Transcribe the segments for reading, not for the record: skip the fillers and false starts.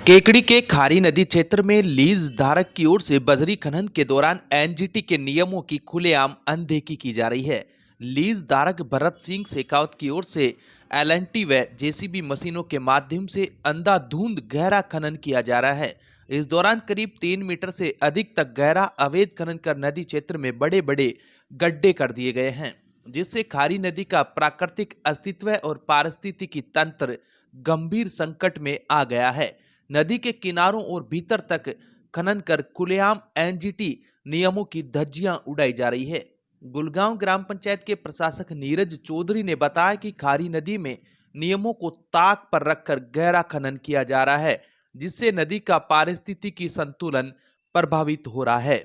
केकड़ी के खारी नदी क्षेत्र में लीज धारक की ओर से बजरी खनन के दौरान एनजीटी के नियमों की खुलेआम अनदेखी की जा रही है। लीज धारक भरत सिंह शेखावत की ओर से एलएनटी व जेसीबी मशीनों के माध्यम से अंधाधुंध गहरा खनन किया जा रहा है। इस दौरान करीब 3 मीटर से अधिक तक गहरा अवैध खनन कर नदी क्षेत्र में बड़े बड़े गड्ढे कर दिए गए हैं, जिससे खारी नदी का प्राकृतिक अस्तित्व और पारिस्थितिकी तंत्र गंभीर संकट में आ गया है। नदी के किनारों और भीतर तक खनन कर खुलेआम एनजीटी नियमों की धज्जियां उड़ाई जा रही है। गुलगांव ग्राम पंचायत के प्रशासक नीरज चौधरी ने बताया कि खारी नदी में नियमों को ताक पर रखकर गहरा खनन किया जा रहा है, जिससे नदी का पारिस्थितिकी संतुलन प्रभावित हो रहा है।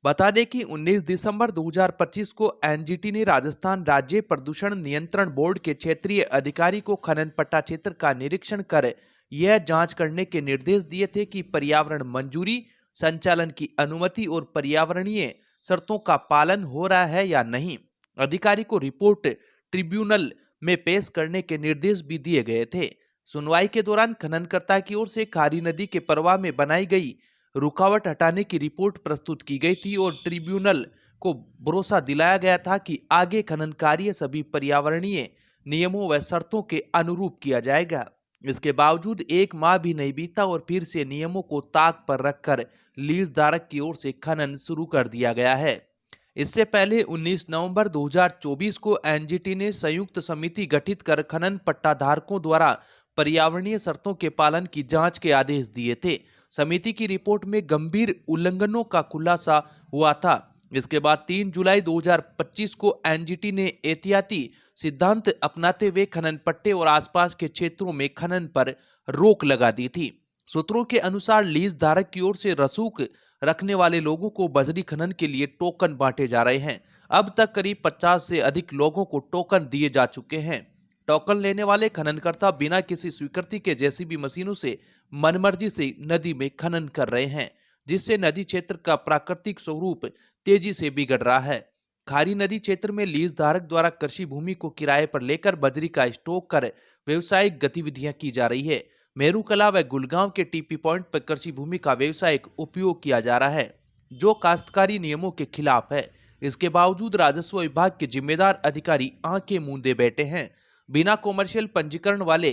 बता दें कि 19 दिसंबर 2025 को एनजीटी ने राजस्थान राज्य प्रदूषण नियंत्रण बोर्ड के क्षेत्रीय अधिकारी को खनन पट्टा क्षेत्र का निरीक्षण कर यह जांच करने के निर्देश दिए थे कि पर्यावरण मंजूरी, संचालन की अनुमति और पर्यावरणीय शर्तों का पालन हो रहा है या नहीं। अधिकारी को रिपोर्ट ट्रिब्यूनल में पेश करने के निर्देश भी दिए गए थे। सुनवाई के दौरान खननकर्ता की ओर से खारी नदी के प्रवाह में बनाई गई रुकावट हटाने की रिपोर्ट प्रस्तुत की गई थी और ट्रिब्यूनल को भरोसा दिलाया गया था कि आगे खनन कार्य सभी पर्यावरणीय नियमों व शर्तों के अनुरूप किया जाएगा। इसके बावजूद 1 माह भी नहीं बीता और फिर से नियमों को ताक पर रखकर लीज धारक की ओर से खनन शुरू कर दिया गया है। इससे पहले 19 नवंबर 2024 को एनजीटी ने संयुक्त समिति गठित कर खनन पट्टाधारकों द्वारा पर्यावरणीय शर्तों के पालन की जांच के आदेश दिए थे। समिति की रिपोर्ट में गंभीर उल्लंघनों का खुलासा हुआ था। इसके बाद 3 जुलाई 2025 को एनजीटी ने एहतियाती सिद्धांत अपनाते हुए खनन पट्टे और आसपास के क्षेत्रों में खनन पर रोक लगा दी थी। सूत्रों के अनुसार लीज धारक की ओर से रसूख रखने वाले लोगों को बजरी खनन के लिए टोकन बांटे जा रहे हैं। अब तक करीब 50 से अधिक लोगों को टोकन दिए जा चुके हैं। टोकन लेने वाले खननकर्ता बिना किसी स्वीकृति के जेसीबी मशीनों से मनमर्जी से नदी में खनन कर रहे हैं, जिससे नदी क्षेत्र का प्राकृतिक स्वरूप तेजी से बिगड़ रहा है। खारी नदी क्षेत्र में लीज धारक द्वारा कृषि भूमि को किराए पर लेकर बजरी का स्टॉक कर व्यवसायिक गतिविधियां की जा रही है। मेरू कला व गुलगांव के टीपी पॉइंट पर कृषि भूमि का व्यावसायिक उपयोग किया जा रहा है, जो काश्तकारी नियमों के खिलाफ है। इसके बावजूद राजस्व विभाग के जिम्मेदार अधिकारी आंखें मूंदे बैठे हैं। बिना कॉमर्शियल पंजीकरण वाले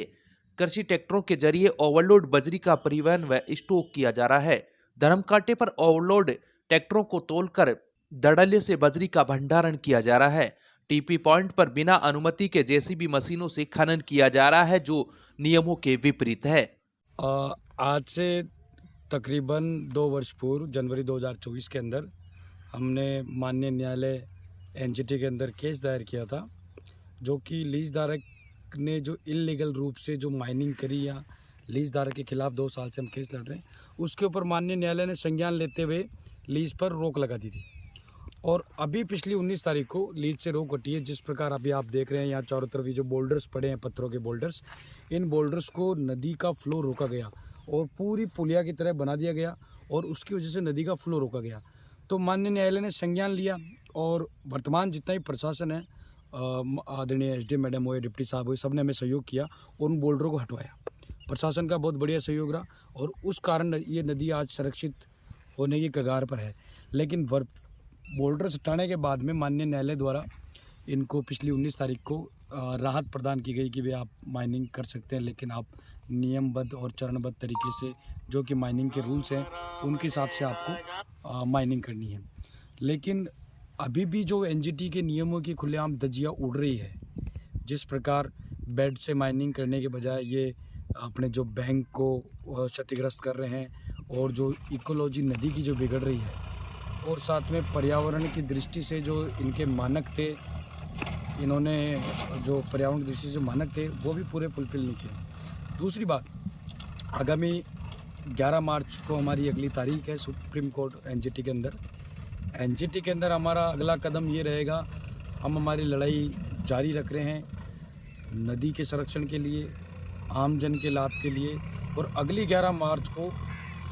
कृषि ट्रैक्टरों के जरिए ओवरलोड बजरी का परिवहन व स्टॉक किया जा रहा है। धर्मकांटे पर ओवरलोड ट्रैक्टरों को तोलकर दड़ले से बजरी का भंडारण किया जा रहा है। टीपी पॉइंट पर बिना अनुमति के जेसीबी मशीनों से खनन किया जा रहा है, जो नियमों के विपरीत है। आज से तकरीबन 2 वर्ष पूर्व जनवरी 2024 के अंदर हमने माननीय न्यायालय एनजीटी के अंदर केस दायर किया था, जो कि लीज धारक ने जो इल्लीगल रूप से जो माइनिंग करी या लीज धारक के खिलाफ 2 साल से हम केस लड़ रहे हैं, उसके ऊपर माननीय न्यायालय ने संज्ञान लेते हुए लीज पर रोक लगा दी थी। और अभी पिछली 19 तारीख को लीज से रोक हटी है। जिस प्रकार अभी आप देख रहे हैं यहाँ चारों तरफ ये जो बोल्डर्स पड़े हैं, पत्थरों के बोल्डर्स, इन बोल्डर्स को नदी का फ्लो रोका गया और पूरी पुलिया की तरह बना दिया गया और उसकी वजह से नदी का फ्लो रोका गया। तो माननीय न्यायालय ने संज्ञान लिया और वर्तमान जितना ही प्रशासन है, आदरणीय एसडीएम मैडम हुए, डिप्टी साहब हुए, सब ने हमें सहयोग किया और उन बोल्डरों को हटवाया। प्रशासन का बहुत बढ़िया सहयोग रहा और उस कारण ये नदी आज सुरक्षित होने की कगार पर है। लेकिन बोल्डर्स हटाने के बाद में माननीय न्यायालय द्वारा इनको पिछली 19 तारीख को राहत प्रदान की गई कि वे आप माइनिंग कर सकते हैं, लेकिन आप नियमबद्ध और चरणबद्ध तरीके से जो कि माइनिंग के रूल्स हैं उनके हिसाब से आपको माइनिंग करनी है। लेकिन अभी भी जो एनजीटी के नियमों की खुलेआम धज्जियां उड़ रही है, जिस प्रकार बेड से माइनिंग करने के बजाय ये अपने जो बैंक को क्षतिग्रस्त कर रहे हैं और जो इकोलॉजी नदी की जो बिगड़ रही है और साथ में पर्यावरण की दृष्टि से जो इनके मानक थे, इन्होंने जो पर्यावरण की दृष्टि से जो मानक थे वो भी पूरे फुलफिल नहीं किए। दूसरी बात, आगामी 11 मार्च को हमारी अगली तारीख है सुप्रीम कोर्ट एनजीटी के अंदर। एनजीटी के अंदर हमारा अगला कदम ये रहेगा, हम हमारी लड़ाई जारी रख रहे हैं नदी के संरक्षण के लिए, आम जन के लाभ के लिए। और अगली 11 मार्च को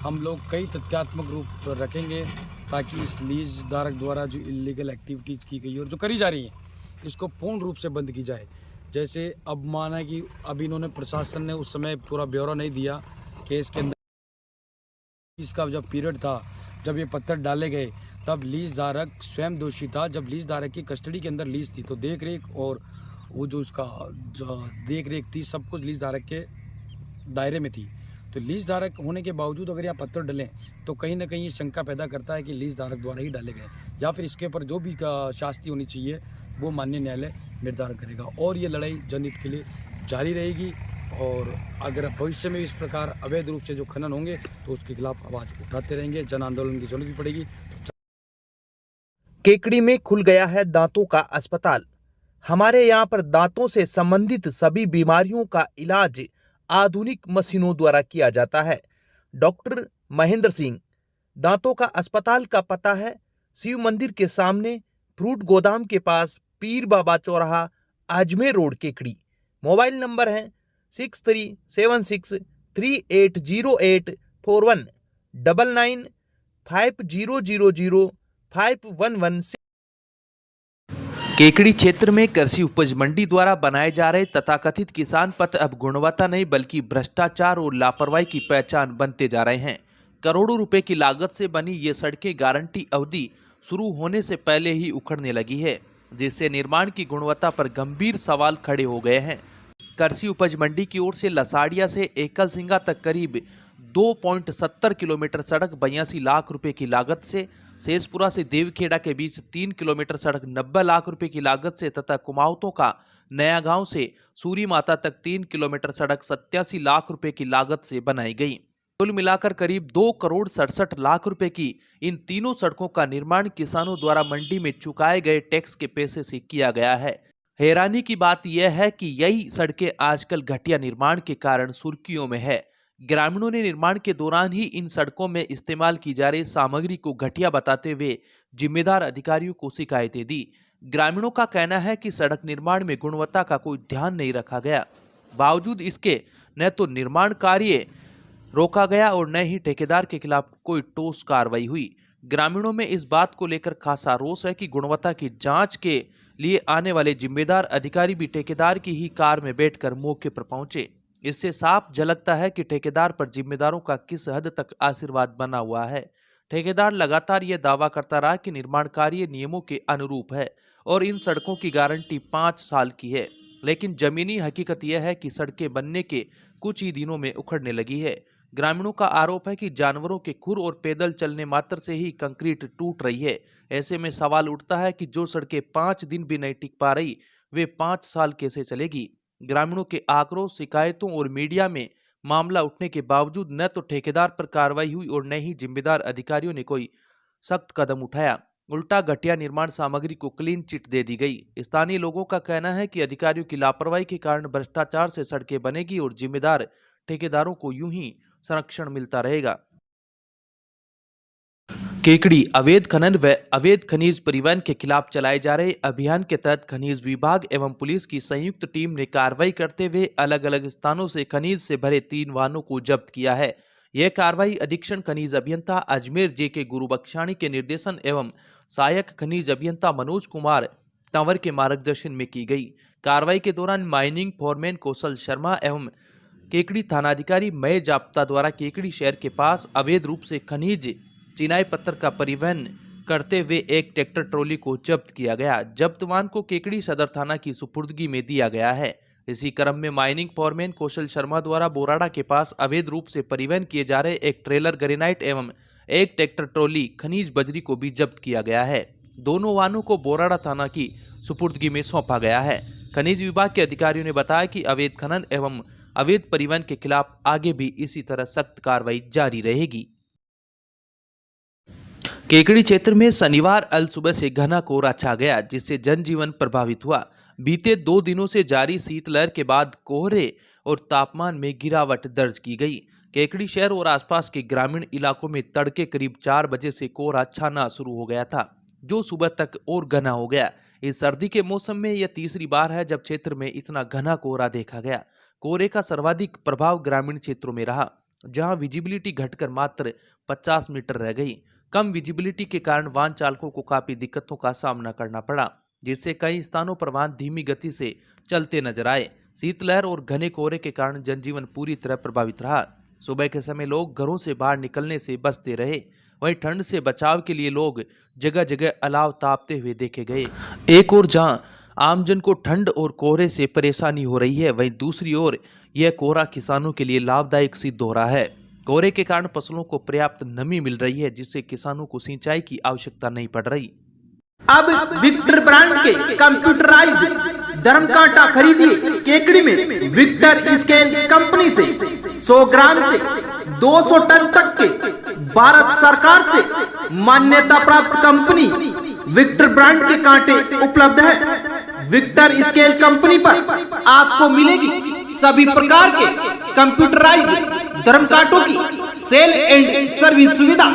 हम लोग कई तथ्यात्मक रूप रखेंगे ताकि इस लीज धारक द्वारा जो इलीगल एक्टिविटीज़ की गई और जो करी जा रही हैं, इसको पूर्ण रूप से बंद की जाए। जैसे अब माना कि अब इन्होंने प्रशासन ने उस समय पूरा ब्यौरा नहीं दिया केस के अंदर इसका जब पीरियड था, जब ये पत्थर डाले गए, तब लीज धारक स्वयं दोषी था। जब लीज धारक की कस्टडी के अंदर लीज थी तो देख रेख और वो जो उसका देख रेख थी, सब कुछ लीज धारक के दायरे में थी। तो लीज धारक होने के बावजूद अगर यहाँ पत्थर डलें तो कहीं ना कहीं ये शंका पैदा करता है कि लीज धारक द्वारा ही डाले गए, या फिर इसके ऊपर जो भी शास्ति होनी चाहिए वो माननीय न्यायालय निर्धारण करेगा। और ये लड़ाई जनहित के लिए जारी रहेगी, और अगर भविष्य में इस प्रकार अवैध रूप से जो खनन होंगे तो उसके खिलाफ आवाज़ उठाते रहेंगे, जन आंदोलन की जरूरत भी पड़ेगी। केकड़ी में खुल गया है दांतों का अस्पताल। हमारे यहाँ पर दांतों से संबंधित सभी बीमारियों का इलाज आधुनिक मशीनों द्वारा किया जाता है। डॉक्टर महेंद्र सिंह। दांतों का अस्पताल का पता है शिव मंदिर के सामने, फ्रूट गोदाम के पास, पीर बाबा चौराहा, Ajmer road, Kekri. Mobile number है 6376380841 9950005116। केकड़ी क्षेत्र में कृषि उपज मंडी द्वारा बनाए जा रहे तथाकथित किसान पथ अब गुणवत्ता नहीं बल्कि भ्रष्टाचार और लापरवाही की पहचान बनते जा रहे हैं। करोड़ों रुपए की लागत से बनी ये सड़कें गारंटी अवधि शुरू होने से पहले ही उखड़ने लगी है, जिससे निर्माण की गुणवत्ता पर गंभीर सवाल खड़े हो गए हैं। कृषि उपज मंडी की ओर से लसाड़िया से एकलसिंगा तक करीब 2.70 किलोमीटर सड़क 82 लाख रुपए की लागत से, शेषपुरा से देवखेड़ा के बीच 3 किलोमीटर सड़क 90 लाख रुपए की लागत से तथा कुमाऊतों का नया गांव से सूरी माता तक 3 किलोमीटर सड़क 87 लाख रुपए की लागत से बनाई गई। कुल मिलाकर करीब 2 करोड़ 67 लाख रुपए की इन तीनों सड़कों का निर्माण किसानों द्वारा मंडी में चुकाए गए टैक्स के पैसे से किया गया है। हैरानी की बात यह है कि यही सड़कें आजकल घटिया निर्माण के कारण सुर्खियों में है। ग्रामीणों ने निर्माण के दौरान ही इन सड़कों में इस्तेमाल की जा रही सामग्री को घटिया बताते हुए जिम्मेदार अधिकारियों को शिकायतें दी। ग्रामीणों का कहना है कि सड़क निर्माण में गुणवत्ता का कोई ध्यान नहीं रखा गया, बावजूद इसके न तो निर्माण कार्य रोका गया और न ही ठेकेदार के खिलाफ कोई ठोस कार्रवाई हुई। ग्रामीणों में इस बात को लेकर खासा रोष है कि गुणवत्ता की जांच के लिए आने वाले जिम्मेदार अधिकारी भी ठेकेदार की ही कार में बैठकर मौके पर पहुंचे। इससे साफ झलकता है कि ठेकेदार पर जिम्मेदारों का किस हद तक आशीर्वाद बना हुआ है। ठेकेदार लगातार यह दावा करता रहा कि निर्माण कार्य नियमों के अनुरूप है और इन सड़कों की गारंटी 5 साल की है, लेकिन जमीनी हकीकत यह है कि सड़कें बनने के कुछ ही दिनों में उखड़ने लगी है। ग्रामीणों का आरोप है कि जानवरों के खुर और पैदल चलने मात्र से ही कंक्रीट टूट रही है। ऐसे में सवाल उठता है कि जो सड़कें 5 दिन भी नहीं टिक पा रही, वे 5 साल कैसे चलेगी। ग्रामीणों के आक्रोश, शिकायतों और मीडिया में मामला उठने के बावजूद न तो ठेकेदार पर कार्रवाई हुई और न ही जिम्मेदार अधिकारियों ने कोई सख्त कदम उठाया। उल्टा घटिया निर्माण सामग्री को क्लीन चिट दे दी गई। स्थानीय लोगों का कहना है कि अधिकारियों की लापरवाही के कारण भ्रष्टाचार से सड़कें बनेगी और जिम्मेदार ठेकेदारों को यूं ही संरक्षण मिलता रहेगा। केकड़ी अवैध खनन व अवैध खनिज परिवहन के खिलाफ चलाए जा रहे अभियान के तहत खनिज विभाग एवं पुलिस की संयुक्त टीम ने कार्रवाई करते हुए अलग अलग स्थानों से खनिज से भरे 3 वाहनों को जब्त किया है। यह कार्रवाई अधीक्षण खनिज अभियंता अजमेर जे.के. गुरुबख्शानी के निर्देशन एवं सहायक खनिज अभियंता मनोज कुमार तंवर के मार्गदर्शन में की गई। कार्रवाई के दौरान माइनिंग फोरमैन कौशल शर्मा एवं केकड़ी थानाधिकारी मय जाप्ता द्वारा केकड़ी शहर के पास अवैध रूप से खनिज चिनाई पत्थर का परिवहन करते हुए एक ट्रैक्टर ट्रॉली को जब्त किया गया। जब्त वाहन को केकड़ी सदर थाना की सुपुर्दगी में दिया गया है। इसी क्रम में माइनिंग फोरमैन कौशल शर्मा द्वारा बोराड़ा के पास अवैध रूप से परिवहन किए जा रहे एक ट्रेलर ग्रेनाइट एवं एक ट्रैक्टर ट्रॉली खनिज बजरी को भी जब्त किया गया है। दोनों वाहनों को बोराड़ा थाना की सुपुर्दगी में सौंपा गया है। खनिज विभाग के अधिकारियों ने बताया कि अवैध खनन एवं अवैध परिवहन के खिलाफ आगे भी इसी तरह सख्त कार्रवाई जारी रहेगी। केकड़ी क्षेत्र में शनिवार अल सुबह से घना कोहरा छा गया, जिससे जनजीवन प्रभावित हुआ। बीते 2 दिनों से जारी शीतलहर के बाद कोहरे और तापमान में गिरावट दर्ज की गई। केकड़ी शहर और आसपास के ग्रामीण इलाकों में तड़के करीब 4 बजे से कोहरा छाना शुरू हो गया था, जो सुबह तक और घना हो गया। इस सर्दी के मौसम में यह तीसरी बार है जब क्षेत्र में इतना घना कोहरा देखा गया। कोहरे का सर्वाधिक प्रभाव ग्रामीण क्षेत्रों में रहा, जहां विजिबिलिटी घटकर मात्र 50 मीटर रह गई। कम विजिबिलिटी के कारण वाहन चालकों को काफी दिक्कतों का सामना करना पड़ा, जिससे कई स्थानों पर वाहन धीमी गति से चलते नजर आए। शीतलहर और घने कोहरे के कारण जनजीवन पूरी तरह प्रभावित रहा। सुबह के समय लोग घरों से बाहर निकलने से बचते रहे। वहीं ठंड से बचाव के लिए लोग जगह जगह अलाव तापते हुए देखे गए। एक ओर जहां आमजन को ठंड और कोहरे से परेशानी हो रही है, वहीं दूसरी ओर यह कोहरा किसानों के लिए लाभदायक सिद्ध हो रहा है। कोहरे के कारण फसलों को पर्याप्त नमी मिल रही है, जिससे किसानों को सिंचाई की आवश्यकता नहीं पड़ रही। अब विक्टर ब्रांड के कंप्यूटराइज्ड धर्म कांटा खरीदिए केकड़ी में विक्टर स्केल कंपनी से 100 ग्राम से 200 टन तक के भारत सरकार से मान्यता प्राप्त कंपनी विक्टर ब्रांड के कांटे उपलब्ध है। विक्टर स्केल कंपनी पर आपको मिलेगी सभी प्रकार के कंप्यूटराइज्ड धर्म कांटों की सेल एंड सर्विस सुविधा।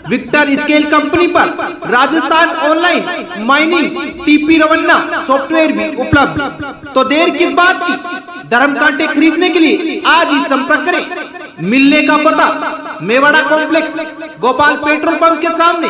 विक्टर स्केल कंपनी पर Rajasthan online mining TP Revanna software भी उपलब्ध। तो देर किस बात की, धर्म कांटे खरीदने के लिए आज ही संपर्क करें। मिलने का पता Mewada complex, Gopal petrol pump के सामने,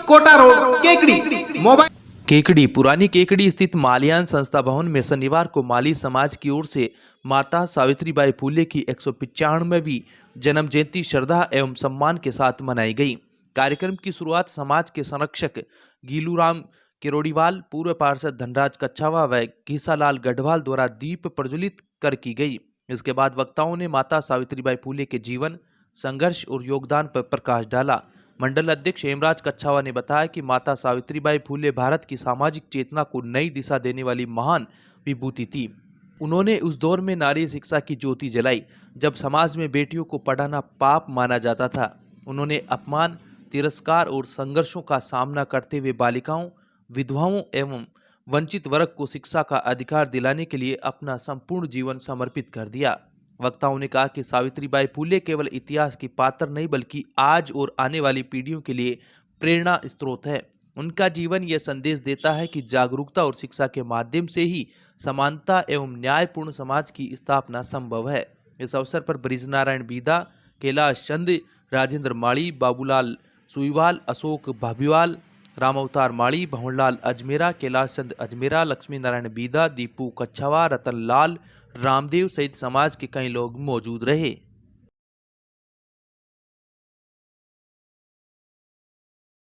कोटा रोड, केकड़ी। मोबाइल केकड़ी पुरानी केकड़ी स्थित माल्यान संस्था भवन में शनिवार को माली समाज की ओर से माता सावित्रीबाई फुले की 195वीं जन्म जयंती श्रद्धा एवं सम्मान के साथ मनाई गई। कार्यक्रम की शुरुआत समाज के संरक्षक गीलूराम किरोड़ीवाल, पूर्व पार्षद धनराज कच्छावा व घीसालाल गढ़वाल द्वारा दीप प्रज्वलित कर की गई। इसके बाद वक्ताओं ने माता सावित्रीबाई फुले के जीवन, संघर्ष और योगदान पर प्रकाश डाला। मंडल अध्यक्ष हेमराज कच्छावा ने बताया कि माता सावित्रीबाई फुले भारत की सामाजिक चेतना को नई दिशा देने वाली महान विभूति थी। उन्होंने उस दौर में नारी शिक्षा की ज्योति जलाई जब समाज में बेटियों को पढ़ाना पाप माना जाता था। उन्होंने अपमान, तिरस्कार और संघर्षों का सामना करते हुए बालिकाओं, विधवाओं एवं वंचित वर्ग को शिक्षा का अधिकार दिलाने के लिए अपना संपूर्ण जीवन समर्पित कर दिया। वक्ताओं ने कहा कि सावित्रीबाई फुले केवल इतिहास की पात्र नहीं बल्कि आज और आने वाली पीढ़ियों के लिए प्रेरणा स्रोत है। उनका जीवन यह संदेश देता है कि जागरूकता और शिक्षा के माध्यम से ही समानता एवं न्यायपूर्ण समाज की स्थापना संभव है। इस अवसर पर ब्रिजनारायण बीदा, कैलाश चंद, राजेंद्र माड़ी, बाबूलाल सुईवाल, अशोक भाभीवाल, राम अवतार माड़ी, भंवरलाल अजमेरा, कैलाश चंद अजमेरा, लक्ष्मी नारायण बीदा, दीपू कच्छावा, रतन लाल, रामदेव सहित समाज के कई लोग मौजूद रहे।